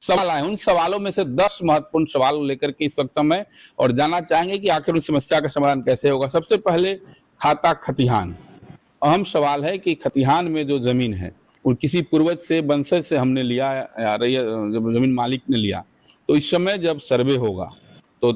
सवाल आए, उन सवालों में से 10 महत्वपूर्ण सवाल लेकर के इस वक्त हम हैं और जानना चाहेंगे कि आखिर उस समस्या का समाधान कैसे होगा। सबसे पहले खाता खतिहान। अहम सवाल है कि खतिहान में जो जमीन है वो किसी पूर्वज से वंशज से हमने लिया या जब जमीन मालिक ने लिया, तो इस समय जब सर्वे होगा तो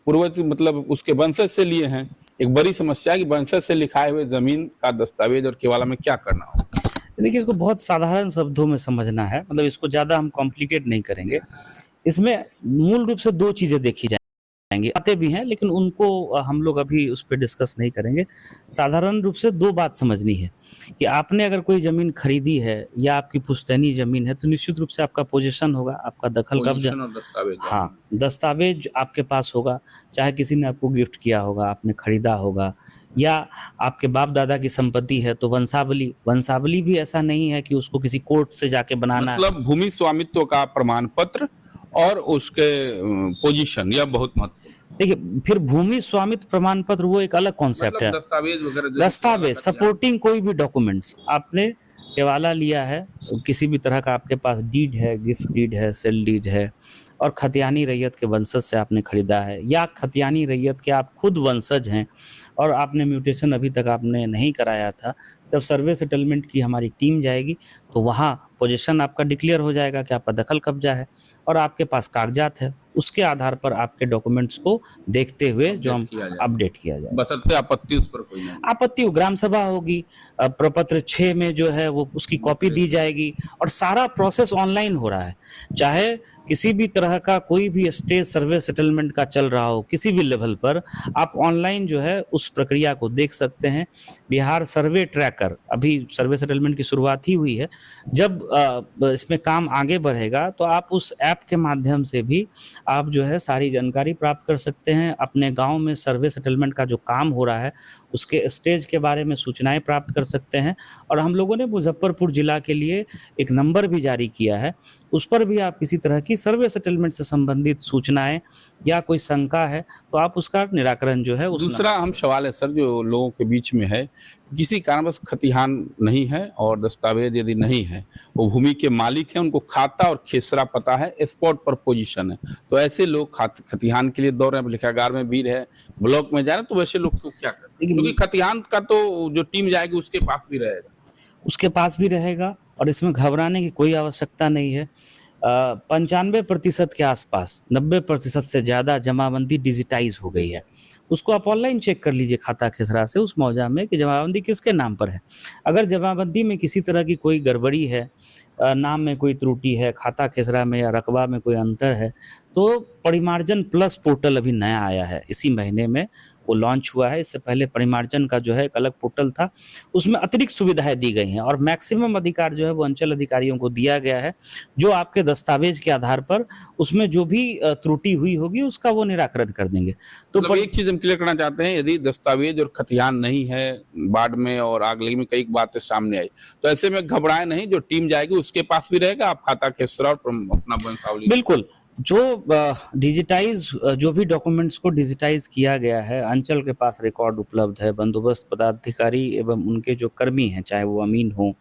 पूर्वज मतलब उसके वंशज से लिए हैं। एक बड़ी समस्या है कि वंशज से लिखाए हुए जमीन का दस्तावेज और केवाला में क्या करना होगा। देखिए, इसको बहुत साधारण शब्दों में समझना है, मतलब इसको ज़्यादा हम कॉम्प्लिकेट नहीं करेंगे। इसमें मूल रूप से 2 चीज़ें देखी जाएँगी, आते भी हैं लेकिन उनको हम लोग अभी उस पे डिस्कस नहीं करेंगे। साधारण रूप से 2 बात समझनी है कि आपने अगर कोई ज़मीन खरीदी है या आपकी पुश्तैनी ज़मीन है, तो निश्चित रूप से आपका पोज़ीशन होगा, आपका दखल-कब्ज़ा। पोजीशन और दस्तावेज। हाँ, दस्तावेज आपके पास होगा, चाहे किसी ने आपको गिफ्ट किया होगा, आपने खरीदा होगा या आपके बाप-दादा की संपत्ति है तो वंशावली। वंशावली भी ऐसा नहीं है कि उसको किसी कोर्ट से जाके बनाना है। मतलब भूमि स्वामित्व का प्रमाण पत्र और उसके पोजीशन, यह बहुत महत्वपूर्ण। देखिए, फिर भूमि स्वामित्व प्रमाण पत्र वो एक अलग कॉन्सेप्ट मतलब है। दस्तावेज वगैरह जो दस्तावेज, सपोर्टिंग कोई भी डॉक्यूमेंट्स आपने केवाला लिया है, किसी भी तरह का आपके पास डीड है, गिफ्ट डीड है, सेल डीड है और खतियानी रैयत के वंशज से आपने खरीदा है या खतियानी रैयत के आप खुद वंशज हैं और आपने म्यूटेशन अभी तक आपने नहीं कराया था। जब सर्वे सेटलमेंट की हमारी टीम जाएगी तो वहाँ पोजीशन आपका डिक्लेयर हो जाएगा कि आपका दखल कब्जा है और आपके पास कागजात है। उसके आधार पर आपके डॉक्यूमेंट्स को देखते हुए जो हम अपडेट किया जाएगा। बशर्ते आपत्ति उस पर कोई नहीं। आपत्ति ग्राम सभा होगी, प्रपत्र 6 में जो है वो उसकी कॉपी दी जाएगी और सारा प्रोसेस ऑनलाइन हो रहा है। चाहे किसी भी तरह का कोई भी स्टेज सर्वे सेटलमेंट का चल रहा हो, किसी भी लेवल पर आप ऑनलाइन जो है उस प्रक्रिया को देख सकते हैं। बिहार सर्वे ट्रैकर, अभी सर्वे सेटलमेंट की शुरुआत ही हुई है। जब इसमें काम आगे बढ़ेगा तो आप उस ऐप के माध्यम से भी आप जो है सारी जानकारी प्राप्त कर सकते हैं। अपने गाँव में सर्वे सेटलमेंट का जो काम हो रहा है उसके स्टेज के बारे में सूचनाएं प्राप्त कर सकते हैं और हम लोगों ने मुजफ्फरपुर जिला के लिए एक नंबर भी जारी किया है। उस पर भी आप किसी तरह की सर्वे सेटलमेंट से संबंधित सूचनाएं या कोई शंका है तो आप उसका निराकरण जो है उस दूसरा अहम सवाल है सर जो लोगों के बीच में है, किसी कारणवश खतिहान नहीं है और दस्तावेज यदि नहीं है, वो भूमि के मालिक हैं, उनको खाता और खेसरा पता है, स्पॉट पर पोजीशन है, तो ऐसे लोग खतिहान के लिए दौड़ रहे हैं, लिखागार में भीड़ है, ब्लॉक में जा रहे हैं, तो वैसे लोग को क्या करें? क्योंकि खतिहान का तो जो टीम जाएगी उसके पास भी रहेगा। उसके पास भी रहेगा और इसमें घबराने की कोई आवश्यकता नहीं है। 95% के आसपास, 90% से ज़्यादा जमाबंदी डिजिटाइज हो गई है। उसको आप ऑनलाइन चेक कर लीजिए खाता खेसरा से उस मौजा में कि जमाबंदी किसके नाम पर है। अगर जमाबंदी में किसी तरह की कोई गड़बड़ी है, नाम में कोई त्रुटि है, खाता खेसरा में या रकबा में कोई अंतर है, तो परिमार्जन प्लस पोर्टल अभी नया आया है, इसी महीने में वो लॉन्च हुआ है। इससे पहले परिमार्जन का जो है एक अलग पोर्टल था, उसमें अतिरिक्त सुविधाएं दी गई हैं और मैक्सिमम अधिकार जो है वो अंचल अधिकारियों को दिया गया है, जो आपके दस्तावेज के आधार पर उसमें जो भी त्रुटि हुई होगी उसका वो निराकरण कर देंगे। तो मतलब एक चीज हम क्लियर करना चाहते हैं, यदि दस्तावेज और खतिहान नहीं है, बाढ़ में और आगलगी में कई बातें सामने आई, तो ऐसे में घबराए नहीं, जो टीम जाएगी उसके पास भी रहेगा, आप खाता खेसरा और अपना वंशावली। बिल्कुल, जो डिजिटाइज जो भी डॉक्यूमेंट्स को डिजिटाइज किया गया है, अंचल के पास रिकॉर्ड उपलब्ध है। बंदोबस्त पदाधिकारी एवं उनके जो कर्मी हैं, चाहे वो अमीन हों,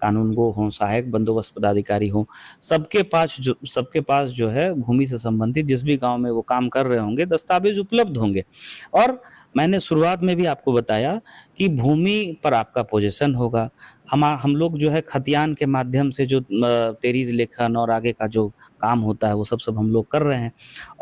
कानूनगो हों, सहायक बंदोबस्त पदाधिकारी हों, सबके पास जो है भूमि से संबंधित जिस भी गांव में वो काम कर रहे होंगे दस्तावेज उपलब्ध होंगे। और मैंने शुरुआत में भी आपको बताया कि भूमि पर आपका पोजीशन होगा। हम लोग जो है खतियान के माध्यम से जो तेरीज लेखन और आगे का जो काम होता है वो सब हम लोग कर रहे हैं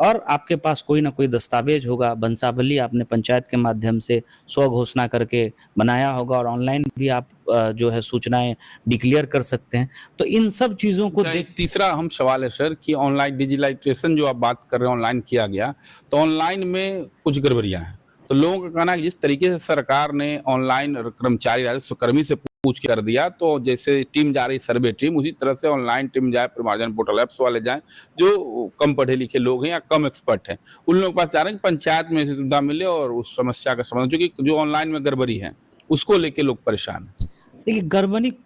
और आपके पास कोई ना कोई दस्तावेज होगा। वंशावली आपने पंचायत के माध्यम से स्व घोषणा करके बनाया होगा और ऑनलाइन भी आप जो है सूचनाएं डिक्लेयर कर सकते हैं। तो इन सब चीज़ों को देख। तीसरा अहम सवाल है सर कि ऑनलाइन डिजिटलाइजेशन जो आप बात कर रहे हैं, ऑनलाइन किया गया, तो ऑनलाइन में कुछ गड़बड़ियां हैं। तो लोगों का कहना है कि जिस तरीके से सरकार ने ऑनलाइन कर्मचारी राजस्व कर्मी से पूछ कर दिया, तो जैसे टीम जा रही सर्वे टीम, उसी तरह से ऑनलाइन टीम जाए, परिमार्जन पोर्टल ऐप्स वाले जाएं, जो कम पढ़े लिखे लोग हैं या कम एक्सपर्ट हैं, उन लोगों के पास चाह रहे हैं कि पंचायत में सुविधा मिले और उस समस्या का समाधान, जो ऑनलाइन में गड़बड़ी है उसको लेके लोग परेशान हैं। देखिए,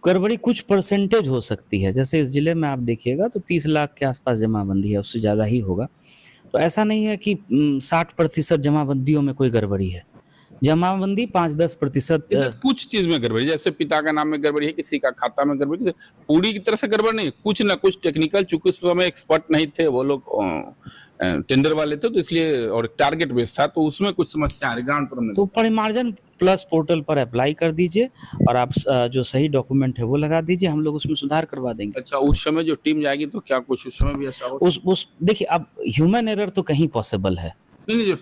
गड़बड़ी कुछ परसेंटेज हो सकती है। जैसे इस जिले में आप देखिएगा तो 30 लाख के आसपास जमाबंदी है, उससे ज़्यादा ही होगा। तो ऐसा नहीं है कि 60% जमाबंदियों में कोई गड़बड़ी है। जमाबंदी 5-10% जैसे कुछ चीज में गड़बड़ी, जैसे पिता का नाम में गड़बड़ी है, किसी का खाता में गड़बड़ी, पूरी की तरह से गड़बड़ नहीं, कुछ ना कुछ टेक्निकल, चूंकि उस समय एक्सपर्ट नहीं थे वो लोग, टेंडर वाले थे, तो इसलिए, और टारगेट बेस्ड था, तो उसमें कुछ समस्या आ रही ग्राउंड पर हमने। तो परिमार्जन प्लस पोर्टल पर अप्लाई कर दीजिए और आप जो सही डॉक्यूमेंट है वो लगा दीजिए, हम लोग उसमें सुधार करवा देंगे। अच्छा, उस समय जो टीम जाएगी तो क्या कुछ उस समय भी ऐसा हो? उस देखिए, अब ह्यूमन एरर तो कहीं पॉसिबल है। नहीं, जो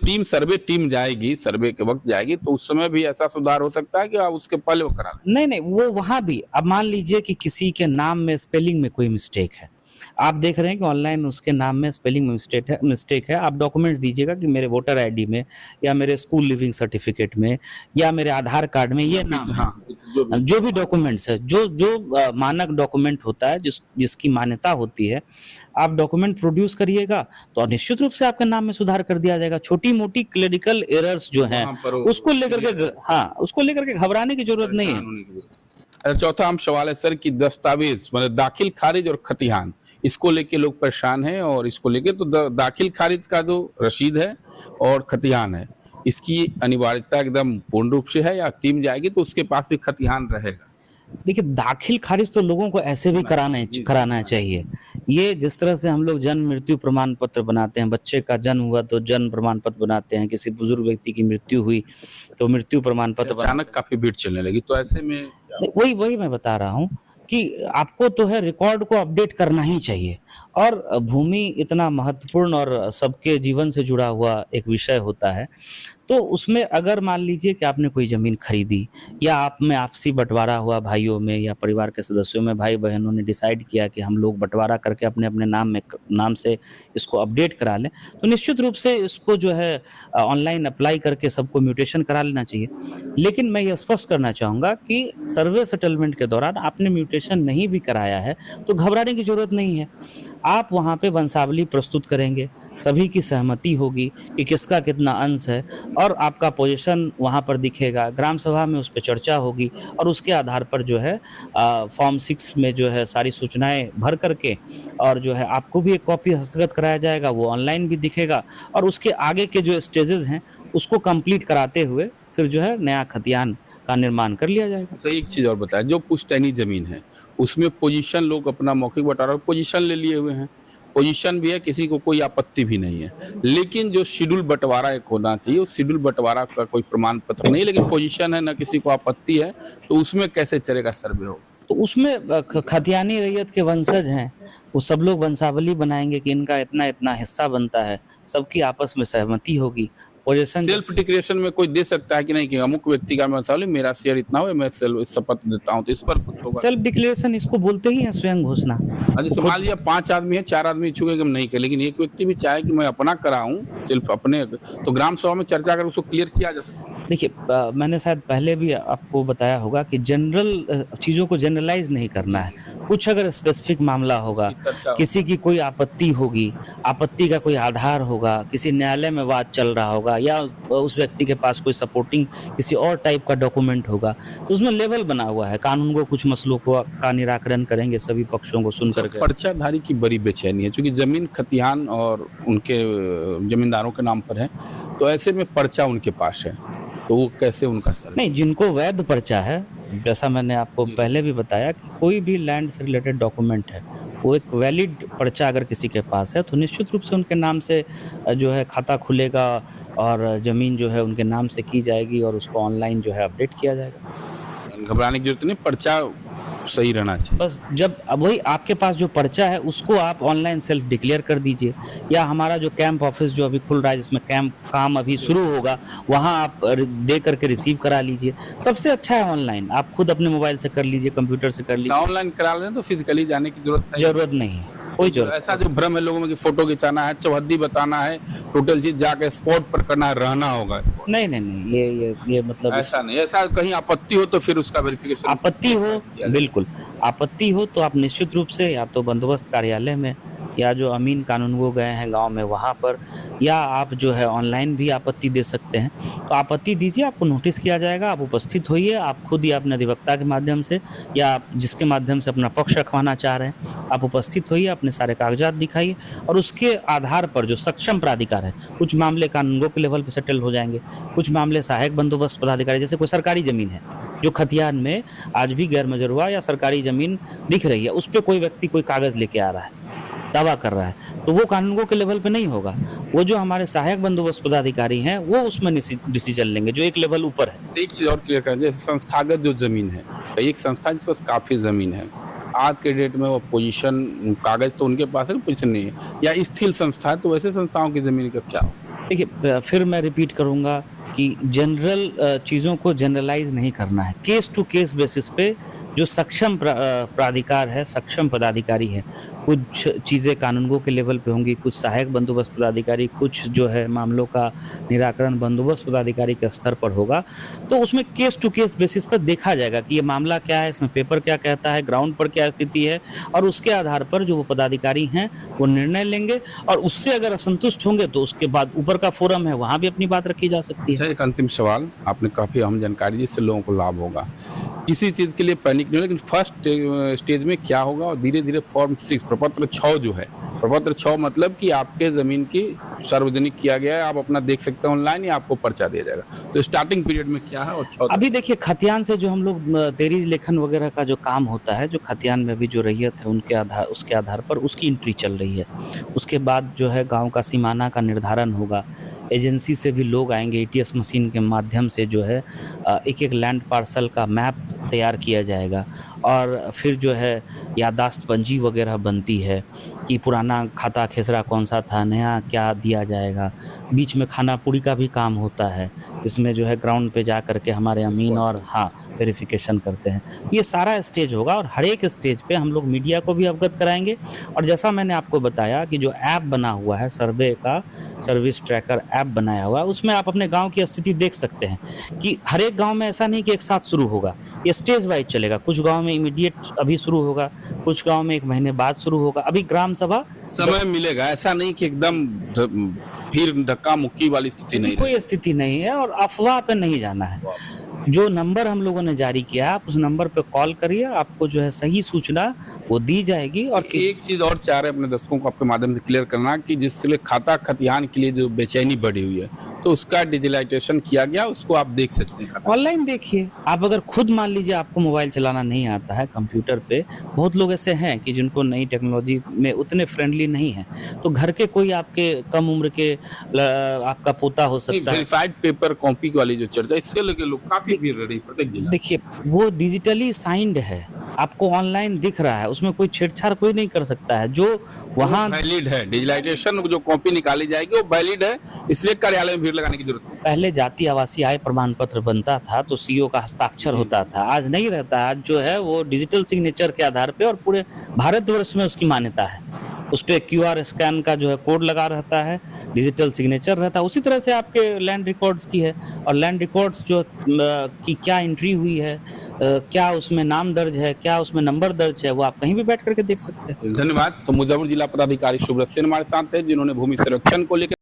टीम जाएगी, सर्वे के वक्त जाएगी, तो उस समय भी ऐसा सुधार हो सकता है कि आप उसके पहले वो करा लें? नहीं, वो वहाँ भी, अब मान लीजिए कि किसी के नाम में स्पेलिंग में कोई मिस्टेक है, आप देख रहे हैं कि ऑनलाइन उसके नाम में स्पेलिंग में मिस्टेक है, आप डॉक्यूमेंट्स दीजिएगा कि मेरे वोटर आईडी में या मेरे स्कूल लिविंग सर्टिफिकेट में या मेरे आधार कार्ड में ये नाम है। हाँ, जो भी डॉक्यूमेंट्स है, जो मानक डॉक्यूमेंट होता है, जिसकी मान्यता होती है, आप डॉक्यूमेंट प्रोड्यूस करिएगा तो निश्चित रूप से आपके नाम में सुधार कर दिया जाएगा। छोटी मोटी क्लरिकल एरर्स जो हैं उसको लेकर के घबराने की जरूरत नहीं है। चौथा आम सवाल है सर कि दस्तावेज, मतलब दाखिल खारिज और खतिहान, इसको लेके लोग परेशान हैं, और इसको लेके तो दाखिल खारिज का जो रसीद है और खतिहान है, इसकी अनिवार्यता एकदम पूर्ण रूप से है, या टीम जाएगी तो उसके पास भी खतिहान रहेगा? देखिए, दाखिल खारिज तो लोगों को ऐसे भी कराना चाहिए। ये जिस तरह से हम लोग जन्म मृत्यु प्रमाण पत्र बनाते हैं, बच्चे का जन्म हुआ तो जन्म प्रमाण पत्र बनाते हैं, किसी बुजुर्ग व्यक्ति की मृत्यु हुई तो मृत्यु प्रमाण पत्र अचानक काफी भीड़ चलने लगी, तो ऐसे में वही मैं बता रहा हूँ कि आपको तो है रिकॉर्ड को अपडेट करना ही चाहिए। और भूमि इतना महत्वपूर्ण और सबके जीवन से जुड़ा हुआ एक विषय होता है, तो उसमें अगर मान लीजिए कि आपने कोई ज़मीन खरीदी या आप में आपसी बंटवारा हुआ भाइयों में या परिवार के सदस्यों में, भाई बहनों ने डिसाइड किया कि हम लोग बंटवारा करके अपने अपने नाम से इसको अपडेट करा लें, तो निश्चित रूप से इसको जो है ऑनलाइन अप्लाई करके सबको म्यूटेशन करा लेना चाहिए। लेकिन मैं ये स्पष्ट करना चाहूँगा कि सर्वे सेटलमेंट के दौरान आपने म्यूटेशन नहीं भी कराया है तो घबराने की ज़रूरत नहीं है। आप वहाँ पे वंशावली प्रस्तुत करेंगे, सभी की सहमति होगी कि किसका कितना अंश है, और आपका पोजीशन वहाँ पर दिखेगा, ग्राम सभा में उस पर चर्चा होगी, और उसके आधार पर जो है फॉर्म 6 में जो है सारी सूचनाएं भर करके, और जो है आपको भी एक कॉपी हस्तगत कराया जाएगा, वो ऑनलाइन भी दिखेगा, और उसके आगे के जो स्टेजेस हैं उसको कंप्लीट कराते हुए फिर जो है नया खतियान का निर्माण कर लिया जाएगा। तो एक चीज और बताया, जो पुश्तैनी जमीन है उसमें पोजीशन लोग अपना मौखिक बंटवारा पोजीशन ले लिए हुए हैं, पोजीशन भी है, किसी को कोई आपत्ति भी नहीं है, लेकिन जो शेड्यूल बंटवारा एक होना चाहिए, उस शेड्यूल बंटवारा का कोई प्रमाण पत्र नहीं, लेकिन पोजीशन है, ना किसी को आपत्ति है, तो उसमें कैसे चलेगा सर्वे हो? तो उसमें खतियानी रैयत के वंशज हैं, वो सब लोग वंशावली बनाएंगे कि इनका इतना इतना हिस्सा बनता है, सबकी आपस में सहमति होगी। पोजीशन सेल्फ डिक्लेरेशन में कोई दे सकता है कि नहीं कि अमुक व्यक्ति का वंशावली मेरा शेयर इतना हो, मैं शपथ देता हूँ, तो इस पर कुछ होगा? सेल्फ डिक्लेरेशन इसको बोलते ही हैं, स्वयं घोषणा। जैसे मान लिया 5 आदमी है, 4 आदमी इच्छुक है कि हम नहीं कर, लेकिन एक व्यक्ति भी चाहे कि मैं अपना कराऊं सिर्फ अपने, तो ग्राम सभा में चर्चा कर उसको क्लियर किया जा सकता है। देखिए, मैंने शायद पहले भी आपको बताया होगा कि जनरल चीज़ों को जनरलाइज नहीं करना है। कुछ अगर स्पेसिफिक मामला होगा, किसी की कोई आपत्ति होगी, आपत्ति का कोई आधार होगा, किसी न्यायालय में वाद चल रहा होगा, या उस व्यक्ति के पास कोई सपोर्टिंग किसी और टाइप का डॉक्यूमेंट होगा, तो उसमें लेवल बना हुआ है, कानून को कुछ मसलों का निराकरण करेंगे सभी पक्षों को सुन करके। पर्चाधारी की बड़ी बेचैनी है, क्योंकि जमीन खतिहान और उनके जमींदारों के नाम पर है, तो ऐसे में पर्चा उनके पास है, तो वो कैसे उनका सर? नहीं, जिनको वैध पर्चा है, जैसा मैंने आपको पहले भी बताया कि कोई भी लैंड से रिलेटेड डॉक्यूमेंट है, वो एक वैलिड पर्चा अगर किसी के पास है तो निश्चित रूप से उनके नाम से जो है खाता खुलेगा, और ज़मीन जो है उनके नाम से की जाएगी, और उसको ऑनलाइन जो है अपडेट किया जाएगा। घबराने की जरूरत नहीं, पर्चा सही रहना चाहिए। बस जब वही आपके पास जो पर्चा है उसको आप ऑनलाइन सेल्फ डिक्लेयर कर दीजिए, या हमारा जो कैंप ऑफिस जो अभी खुल रहा है, जिसमें काम अभी शुरू होगा, वहाँ आप दे करके रिसीव करा लीजिए। सबसे अच्छा है ऑनलाइन, आप खुद अपने मोबाइल से कर लीजिए, कंप्यूटर से कर लीजिए, ऑनलाइन करा लें तो फिजिकली जाने की जरूरत नहीं है, कोई जरूरत। ऐसा जो भ्रम है लोगों में कि फोटो खिंचाना है, चौहद्दी बताना है, टोटल चीज जाके स्पॉट पर करना है, रहना होगा। नहीं, ये मतलब ऐसा नहीं, ऐसा कहीं आपत्ति हो तो फिर उसका वेरिफिकेशन। आपत्ति हो, बिल्कुल आपत्ति हो तो आप निश्चित रूप से या तो बंदोबस्त कार्यालय में या जो अमीन कानूनगो गए हैं गाँव में वहाँ पर, या आप जो है ऑनलाइन भी आपत्ति दे सकते हैं। तो आपत्ति दीजिए, आपको नोटिस किया जाएगा, आप उपस्थित होइए, आप खुद या अपने अधिवक्ता के माध्यम से या आप जिसके माध्यम से अपना पक्ष रखवाना चाह रहे हैं, आप उपस्थित होइए, अपने सारे कागज़ात दिखाइए और उसके आधार पर जो सक्षम प्राधिकार है, कुछ मामले कानूनगो के लेवल पे सेटल हो जाएँगे, कुछ मामले सहायक बंदोबस्त पदाधिकारी, जैसे कोई सरकारी ज़मीन है, जो खतियान में आज भी गैर मजरूआ या सरकारी ज़मीन दिख रही है, उस पे कोई व्यक्ति कोई कागज़ लेके आ रहा है, दावा कर रहा है, तो वो कानूनगो के लेवल पे नहीं होगा। वो जो हमारे सहायक बंदोबस्त पदाधिकारी हैं, वो उसमें डिसीजन लेंगे, जो एक लेवल ऊपर है। तो एक चीज़ और क्लियर कर, जैसे संस्थागत जो ज़मीन है, एक संस्था जिसके पास काफ़ी ज़मीन है, आज के डेट में वो पोजीशन कागज़ तो उनके पास है, पोजीशन नहीं है, या स्थिर संस्था है, तो वैसे संस्थाओं की ज़मीन का क्या हो? देखिए फिर मैं रिपीट करूँगा कि जनरल चीज़ों को जनरलाइज़ नहीं करना है। केस टू केस बेसिस पे जो सक्षम प्राधिकार है, सक्षम पदाधिकारी है, कुछ चीज़ें कानूनगो के लेवल पे होंगी, कुछ सहायक बंदोबस्त पदाधिकारी, कुछ जो है मामलों का निराकरण बंदोबस्त पदाधिकारी के स्तर पर होगा। तो उसमें केस टू केस बेसिस पर देखा जाएगा कि ये मामला क्या है, इसमें पेपर क्या कहता है, ग्राउंड पर क्या स्थिति है, और उसके आधार पर जो वो पदाधिकारी हैं, वो निर्णय लेंगे और उससे अगर असंतुष्ट होंगे तो उसके बाद ऊपर का फोरम है, वहाँ भी अपनी बात रखी जा सकती है। अच्छा, एक अंतिम सवाल, आपने काफ़ी अहम जानकारी दी, जिससे लोगों को लाभ होगा। किसी चीज़ के लिए पैनिक नहीं हो, लेकिन फर्स्ट स्टेज में क्या होगा और धीरे-धीरे फॉर्म 6 प्रपत्र 6 जो है, प्रपत्र 6 मतलब कि आपके ज़मीन की सार्वजनिक किया गया है, आप अपना देख सकते हैं ऑनलाइन, या आपको पर्चा दिया जाएगा। तो स्टार्टिंग पीरियड में क्या है और 6 अभी देखिए खतियान से जो हम लोग तेरीज लेखन वगैरह का जो काम होता है, जो खतियान में भी जो रैयत है उनके आधार उसके आधार पर उसकी एंट्री चल रही है। उसके बाद जो है गाँव का सीमाना का निर्धारण होगा। एजेंसी से भी लोग आएँगे, एटीएस मशीन के माध्यम से जो है एक-एक लैंड पार्सल का मैप तैयार किया जाएगा और फिर जो है याददाश्त पंजी वगैरह बनती है कि पुराना खाता खेसरा कौन-सा था, नया क्या दिया जाएगा। बीच में खाना-पूरी का भी काम होता है, इसमें जो है ग्राउंड पे जा कर के हमारे अमीन और हाँ, वेरिफ़िकेशन करते हैं। ये सारा स्टेज होगा और हर एक स्टेज पे हम लोग मीडिया को भी अवगत कराएँगे और जैसा मैंने आपको बताया कि जो ऐप बना हुआ है सर्वे का, सर्विस ट्रैकर ऐप बनाया हुआ है, उसमें आप अपने गाँव की स्थिति देख सकते हैं कि हर एक गाँव में ऐसा नहीं कि एक साथ शुरू होगा, ये स्टेज वाइज़ चलेगा। कुछ गाँव में इमीडिएट अभी शुरू होगा, कुछ गाँव में 1 महीने बाद शुरू होगा। अभी ग्राम सभा समय मिलेगा, ऐसा नहीं कि एकदम भीड़ धक्का-मुक्की वाली स्थिति ऐसी नहीं कोई रहेगी। स्थिति नहीं है और अफ़वाह पे नहीं जाना है। जो नंबर हम लोगों ने जारी किया है, आप उस नंबर पे कॉल करिए, आपको जो है सही सूचना वो दी जाएगी और कि एक चीज़ और चाह रहे हैं अपने दर्शकों को आपके माध्यम से क्लियर करना कि जिसके खाता खतिहान के लिए जो बेचैनी बढ़ी हुई है, तो उसका डिजिटाइजेशन किया गया, उसको आप देख सकते हैं। ऑनलाइन देखिए। आप अगर खुद मान लीजिए आपको मोबाइल चलाना नहीं आता है, कंप्यूटर पे बहुत लोग ऐसे हैं कि जिनको नई टेक्नोलॉजी में उतने फ्रेंडली नहीं हैं, तो घर के कोई आपके कम उम्र के आपका पोता हो सकता है। वेरीफाइड पेपर कॉपी वाली जो चर्चा, इसके लेके लोग काफ़ी भीड़ रही प्रत्येक जिला। देखिए, वो डिजिटली साइंड है, आपको ऑनलाइन दिख रहा है, उसमें कोई छेड़छाड़ कोई नहीं कर सकता है। जो वहाँ वैलिड है, डिजिटाइजेशन जो कॉपी निकाली जाएगी वो वैलिड है, इसलिए कार्यालय में भीड़ लगाने की जरूरत नहीं। पहले जाति आवासीय आय प्रमाण पत्र बनता था तो सीईओ का हस्ताक्षर होता था, आज नहीं रहता। आज जो है वो डिजिटल सिग्नेचर के आधार पे और पूरे भारतवर्ष में उसकी मान्यता है। उस पे क्यूआर स्कैन का जो है कोड लगा रहता है, डिजिटल सिग्नेचर रहता है। उसी तरह से आपके लैंड रिकॉर्ड्स की है और लैंड रिकॉर्ड्स जो की क्या एंट्री हुई है, क्या उसमें नाम दर्ज है, क्या उसमें नंबर दर्ज है, वो आप कहीं भी बैठ करके देख सकते हैं। धन्यवाद। तो मुजफ्फरपुर जिला पदाधिकारी सुब्रत सेन हमारे साथ हैं, जिन्होंने भूमि संरक्षण को लेकर